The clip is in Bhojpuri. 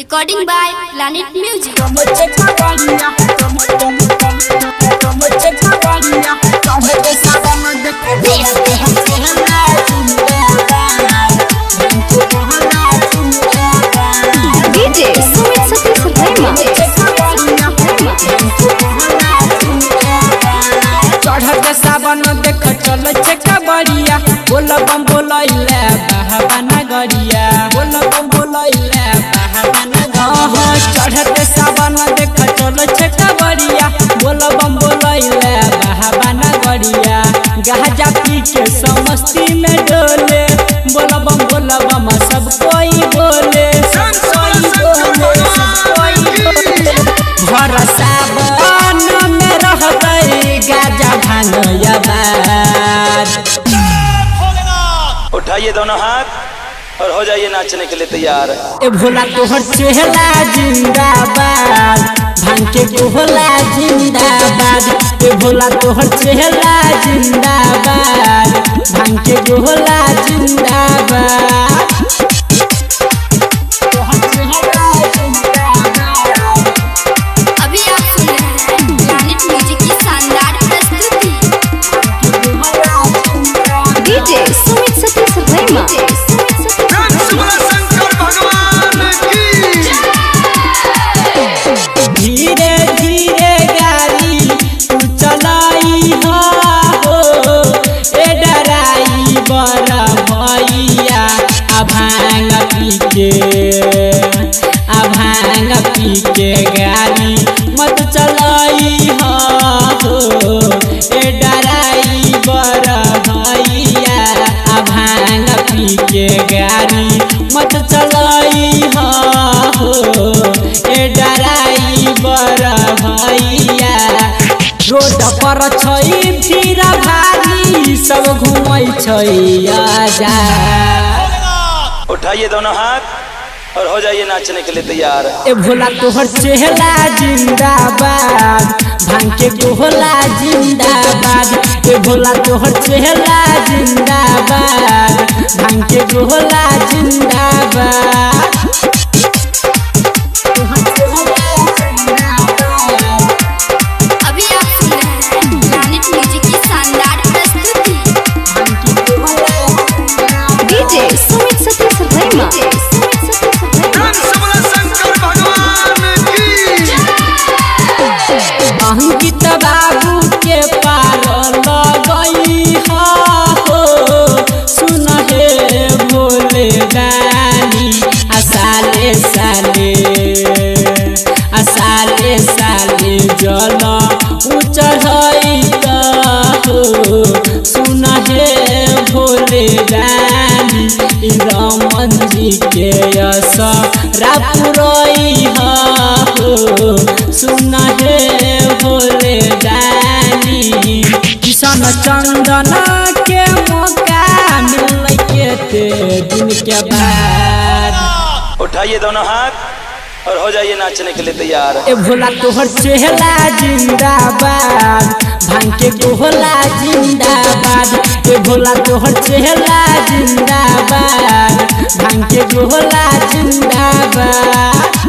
Recording by Planet Music. DJ Sumit Satish Rema. चढ़ सावन देख चल कबड़िया बोल बम बोलैले बहाना गरिया बोल बम बोलैले बहाना चढ़ सावन देख चल कबड़िया बोल बम बोलैले बहाना गरिया गाजा पी के समस्ती में डोले बोल बम सब कोई बोले भर सावन में रहते गाजा भांगया उठाइए दोनों हाथ और हो जाइए नाचने के लिए तैयार। ए भोला तोहर चेहरा जिंदाबाद भांग के भोला जिंदाबाद। ए भोला तोहर चेहरा जिंदाबाद भांग के भोला जिंदाबाद। अभी आप सुन रहे हैं प्लैनेट म्यूजिक की शानदार प्रस्तुति। DJ Sumit Satish Rema. धीरे धीरे गाड़ी तू चलाई हो ए डराई बड़ा भैया भांग पी के गाड़ी मत चलाई हो ए डराई बड़ा भैया भांग पी के गाड़ी मत चलाई हो ए डराई बड़ा भैया। रोड पर छै भीड़ भारी सब घूमै छै आजाद। उठाइए दोनों हाथ और हो जाइए नाचने के लिए तैयार। ए भोला तोहर चेहरा जिंदाबाद भांग के भोला जिंदाबाद। ए भोला तोहर चेहरा जिंदाबाद भांग के भोला जिंदाबाद। अभी आप सुन रहे हैं प्लैनेट म्यूजिक की शानदार प्रस्तुति। DJ Sumit Satish Rema. Ankit बाबू के पार लगई हो सुन हे भोले दानी साले जल चढ़ई सुन हे भोले दानी रमन जी के यश रापुरई हो सुन हे भोले दानी। किशन चंदन के मौका मिल के दिन के बाद। उठाइए दोनों हाथ और हो जाइए नाचने के लिए तैयार। ए भोला तोहर चेहरा जिंदाबाद भांग के भोला जिंदाबाद। ए भोला तोहर चेहरा जिंदाबाद भांग के भोला जिंदाबाद।